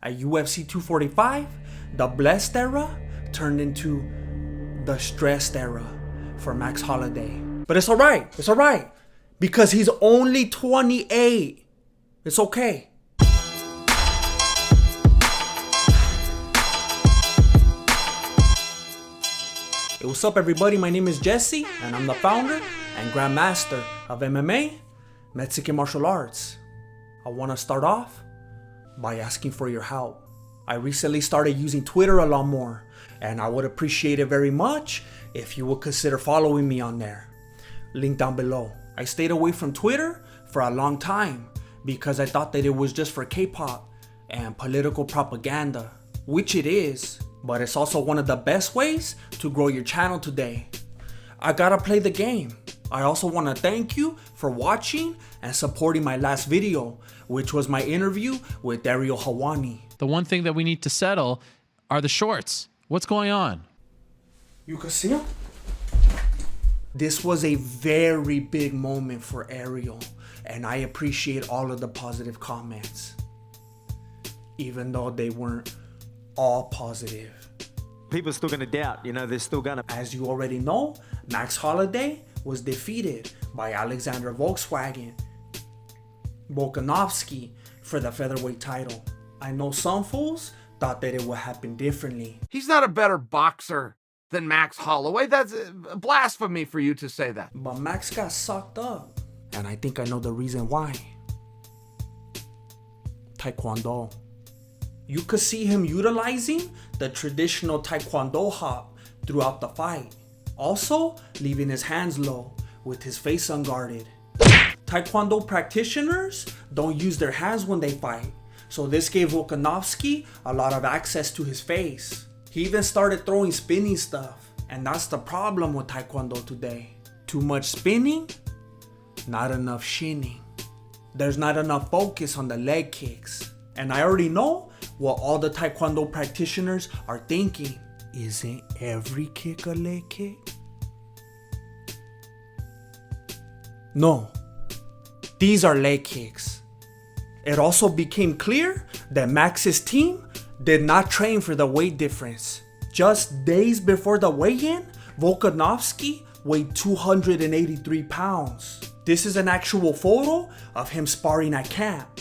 At UFC 245, the blessed era turned into the stressed era for Max Holloway. But it's alright, because he's only 28. It's okay. Hey, what's up everybody? My name is Jesse, and I'm the founder and grandmaster of MMA, Mexican martial arts. I want to start off by asking for your help. I recently started using Twitter a lot more, and I would appreciate it very much if you would consider following me on there. Link down below. I stayed away from Twitter for a long time because I thought that it was just for K-pop and political propaganda, which it is, but it's also one of the best ways to grow your channel today. I gotta play the game. I also want to thank you for watching and supporting my last video, which was my interview with Ariel Helwani. The one thing that we need to settle are the shorts. What's going on? You can see them? This was a very big moment for Ariel, and I appreciate all of the positive comments, even though they weren't all positive. People are still going to doubt, they're still going to. As you already know, Max Holloway was defeated by Alexander Volkanovski for the featherweight title. I know some fools thought that it would happen differently. He's not a better boxer than Max Holloway. That's blasphemy for you to say that. But Max got sucked up, and I think I know the reason why. Taekwondo. You could see him utilizing the traditional Taekwondo hop throughout the fight. Also, leaving his hands low with his face unguarded. Taekwondo practitioners don't use their hands when they fight, so this gave Volkanovski a lot of access to his face. He even started throwing spinning stuff, and that's the problem with Taekwondo today. Too much spinning, not enough shinning. There's not enough focus on the leg kicks. And I already know what all the Taekwondo practitioners are thinking. Isn't every kick a leg kick? No, these are leg kicks. It also became clear that Max's team did not train for the weight difference. Just days before the weigh-in, Volkanovski weighed 283 pounds. This is an actual photo of him sparring at camp.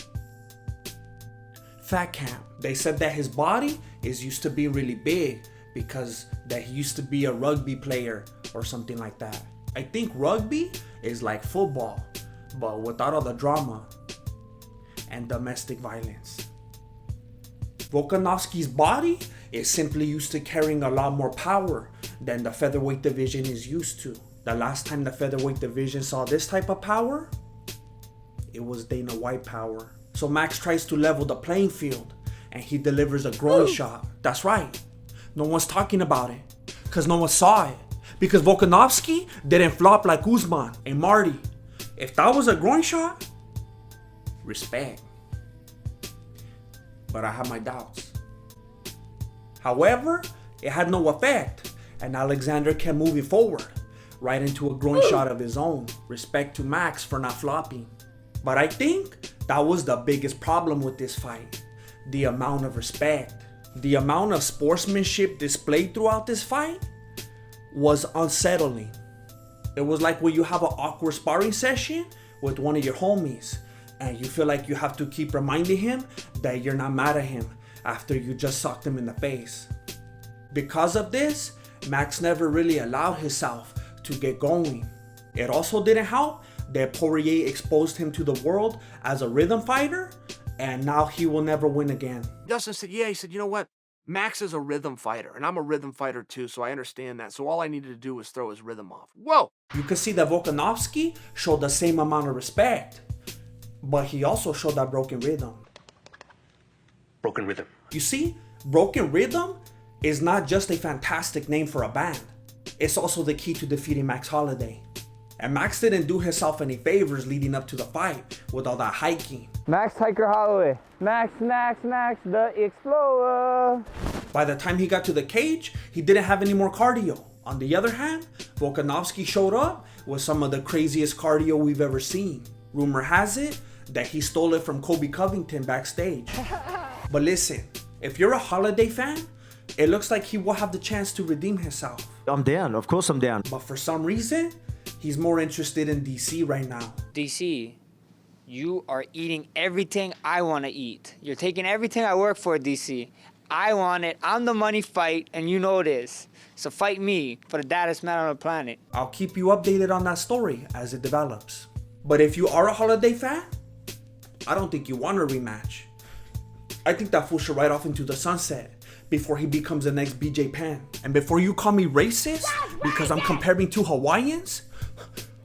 Fat camp. They said that his body is used to be really big because that he used to be a rugby player or something like that. I think rugby is like football, but without all the drama and domestic violence. Volkanovski's body is simply used to carrying a lot more power than the featherweight division is used to. The last time the featherweight division saw this type of power, it was Dana White power. So Max tries to level the playing field, and he delivers a groin shot. That's right. No one's talking about it, because no one saw it. Because Volkanovski didn't flop like Usman and Marty. If that was a groin shot, respect. But I have my doubts. However, it had no effect, and Alexander kept moving forward, right into a groin shot of his own. Respect to Max for not flopping. But I think that was the biggest problem with this fight. The amount of respect. The amount of sportsmanship displayed throughout this fight was unsettling. It was like when you have an awkward sparring session with one of your homies, and you feel like you have to keep reminding him that you're not mad at him after you just socked him in the face. Because of this, Max never really allowed himself to get going. It also didn't help that Poirier exposed him to the world as a rhythm fighter, and now he will never win again. Dustin said, yeah, he said, you know what? Max is a rhythm fighter, and I'm a rhythm fighter too, so I understand that. So all I needed to do was throw his rhythm off. Whoa! You can see that Volkanovski showed the same amount of respect, but he also showed that broken rhythm. Broken rhythm. You see, broken rhythm is not just a fantastic name for a band. It's also the key to defeating Max Holloway. And Max didn't do himself any favors leading up to the fight with all that hiking. Max Hiker Holloway. Max, the Explorer. By the time he got to the cage, he didn't have any more cardio. On the other hand, Volkanovski showed up with some of the craziest cardio we've ever seen. Rumor has it that he stole it from Kobe Covington backstage. But listen, If you're a Holloway fan, it looks like he will have the chance to redeem himself. I'm down. Of course I'm down. But for some reason, he's more interested in DC right now. DC, you are eating everything I want to eat. You're taking everything I work for, DC. I want it. I'm the money fight, and you know this. So fight me for the baddest man on the planet. I'll keep you updated on that story as it develops. But if you are a Holloway fan, I don't think you want a rematch. I think that fool should ride off into the sunset before he becomes the next BJ Penn. And before you call me racist because I'm comparing two Hawaiians,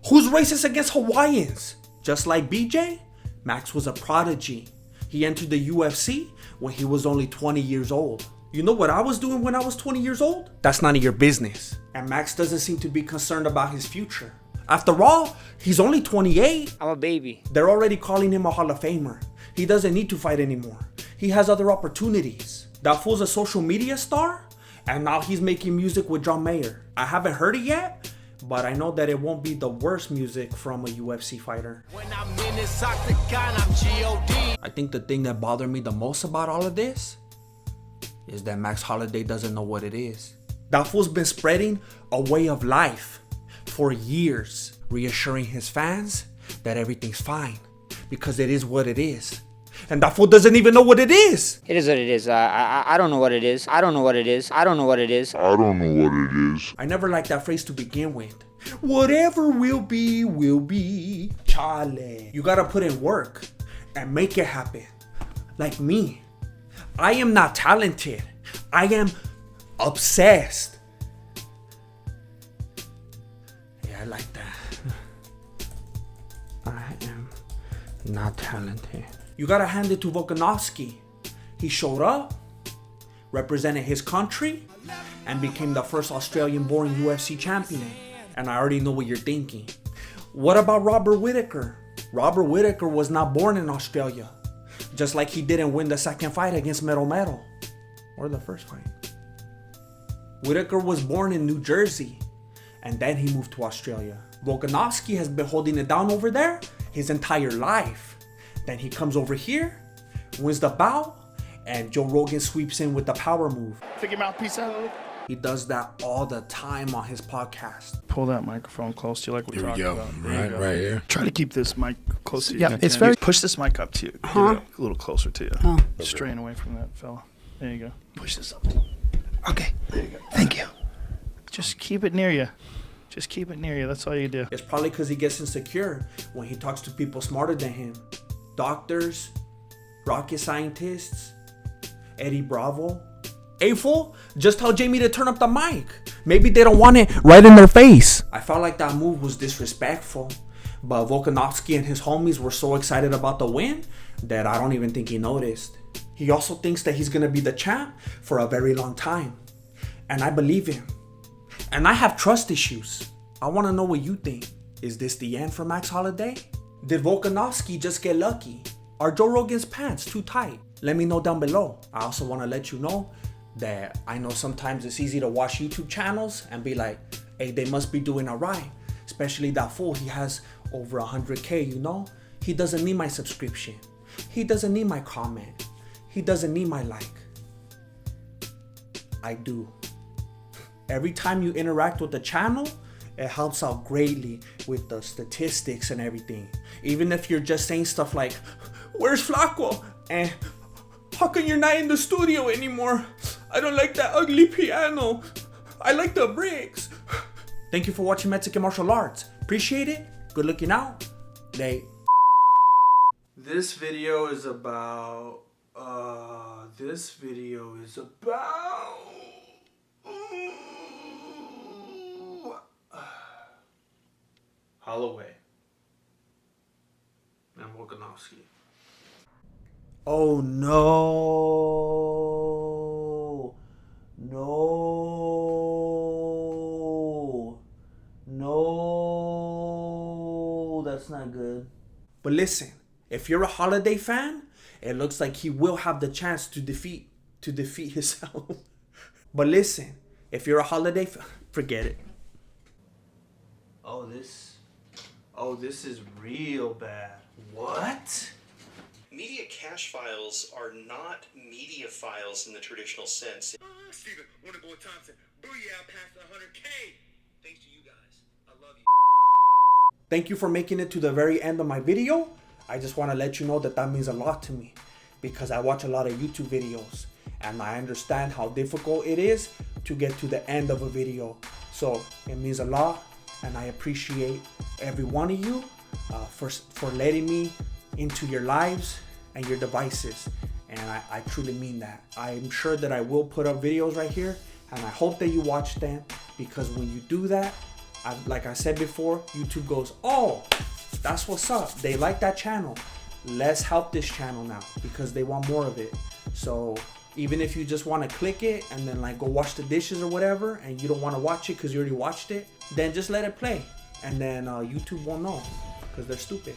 who's racist against Hawaiians? Just like BJ, Max was a prodigy. He entered the UFC when he was only 20 years old. You know what I was doing when I was 20 years old? That's none of your business. And Max doesn't seem to be concerned about his future. After all, he's only 28. I'm a baby. They're already calling him a Hall of Famer. He doesn't need to fight anymore. He has other opportunities. That fool's a social media star, and now he's making music with John Mayer. I haven't heard it yet, but I know that it won't be the worst music from a UFC fighter. When I'm in this octagon, I'm G.O.D. I think the thing that bothered me the most about all of this is that Max Holloway doesn't know what it is. That fool's been spreading a way of life for years, reassuring his fans that everything's fine because it is what it is. And that fool doesn't even know what it is. It is what it is. I don't know what it is. I don't know what it is. I don't know what it is. I don't know what it is. I never liked that phrase to begin with. Whatever will be, will be. Chale. You gotta put in work and make it happen. Like me. I am not talented. I am obsessed. Yeah, I like that. I am not talented. You gotta hand it to Volkanovski. He showed up, represented his country, and became the first Australian-born UFC champion. And I already know what you're thinking. What about Robert Whittaker? Robert Whittaker was not born in Australia. Just like he didn't win the second fight against Metal. Or the first fight. Whittaker was born in New Jersey. And then he moved to Australia. Volkanovski has been holding it down over there his entire life. Then he comes over here, wins the bout, and Joe Rogan sweeps in with the power move. Figure him out, peace out. He does that all the time on his podcast. Pull that microphone close to you like we're talking about. Right here. Try to keep this mic close to you. Yeah, it's very... Push this mic up to you. Get it a little closer to you. Straying away from that fella. There you go. Push this up. Okay. There you go. Thank you. Just keep it near you. Just keep it near you. That's all you do. It's probably because he gets insecure when he talks to people smarter than him. Doctors, rocket scientists, Eddie Bravo. Hey fool, just tell Jamie to turn up the mic. Maybe they don't want it right in their face. I felt like that move was disrespectful, but Volkanovski and his homies were so excited about the win that I don't even think he noticed. He also thinks that he's gonna be the champ for a very long time. And I believe him. And I have trust issues. I wanna know what you think. Is this the end for Max Holloway? Did Volkanovski just get lucky? Are Joe Rogan's pants too tight? Let me know down below. I also want to let you know that I know sometimes it's easy to watch YouTube channels and be like, hey, they must be doing alright. Especially that fool, he has over 100K, you know? He doesn't need my subscription. He doesn't need my comment. He doesn't need my like. I do. Every time you interact with the channel, it helps out greatly with the statistics and everything. Even if you're just saying stuff like, where's Flaco? And how come you're not in the studio anymore? I don't like that ugly piano. I like the bricks. Thank you for watching Mexican Martial Arts. Appreciate it. Good looking out. This video is about... Holloway and Volkanovski. Oh no. No, that's not good. But listen, if you're a Holloway fan, it looks like he will have the chance to defeat himself. But listen, if you're a Holloway fan, forget it. Oh, this is real bad. What? Media cache files are not media files in the traditional sense. Steven, wanna go with Thompson. Booyah, past 100K. Thanks to you guys. I love you. Thank you for making it to the very end of my video. I just want to let you know that that means a lot to me because I watch a lot of YouTube videos and I understand how difficult it is to get to the end of a video. So it means a lot and I appreciate every one of you for letting me into your lives and your devices. And I truly mean that. I'm sure that I will put up videos right here and I hope that you watch them because when you do that, like I said before, YouTube goes, oh, that's what's up. They like that channel. Let's help this channel now because they want more of it. So even if you just want to click it and then like go wash the dishes or whatever and you don't want to watch it because you already watched it, then just let it play. And then YouTube won't know because they're stupid.